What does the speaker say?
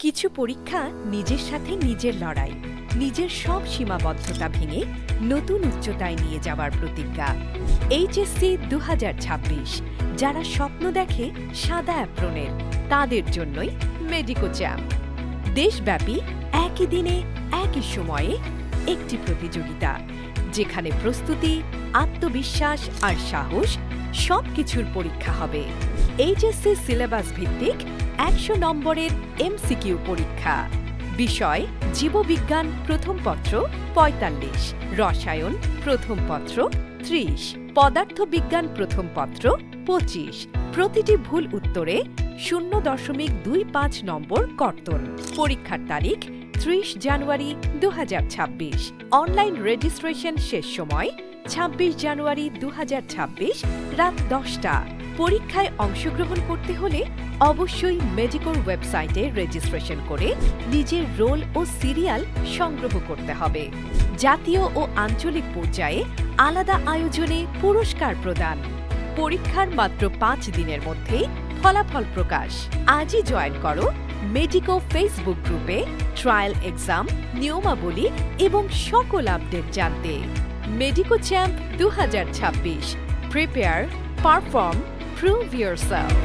কিছু পরীক্ষা নিজের সাথে নিজের লড়াই, নিজের সব সীমাবদ্ধতা ভেঙে নতুন উচ্চতায় নিয়ে যাওয়ার প্রতিজ্ঞা। এইচএসসি 2026 যারা স্বপ্ন দেখে সাদা অ্যাপ্রনের, তাদের জন্যই মেডিকো চ্যাম্প। দেশব্যাপী একই দিনে একই সময়ে একটি প্রতিযোগিতা, যেখানে প্রস্তুতি, আত্মবিশ্বাস আর সাহস সবকিছুর পরীক্ষা হবে। এইচএসসি সিলেবাস ভিত্তিক 100 নম্বরের এমসিকিউ পরীক্ষা। বিষয়: জীববিজ্ঞান প্রথম পত্র 45, রসায়ন প্রথম পত্র 30, পদার্থবিজ্ঞান প্রথম পত্র 25। প্রতিটি ভুল উত্তরে 0.25 নম্বর কর্তন। পরীক্ষার তারিখ 30 জানুয়ারি 2026। অনলাইন রেজিস্ট্রেশন শেষ সময় 26 জানুয়ারি 2026 রাত 10টা। পরীক্ষায় অংশগ্রহণ করতে হলে অবশ্যই মেডিকোর ওয়েবসাইটে রেজিস্ট্রেশন করে নিজের রোল ও সিরিয়াল সংগ্রহ করতে হবে। জাতীয় ও আঞ্চলিক পর্যায়ে আলাদা আয়োজনে পুরস্কার প্রদান। পরীক্ষার মাত্র 5 দিনের মধ্যেই ফলাফল প্রকাশ। আজই জয়েন করো মেডিকো ফেসবুক গ্রুপে ট্রায়াল এক্সাম, নিয়মাবলী এবং সকল আপডেট জানতে। Medico champ 2026। Prepare, perform, prove yourself.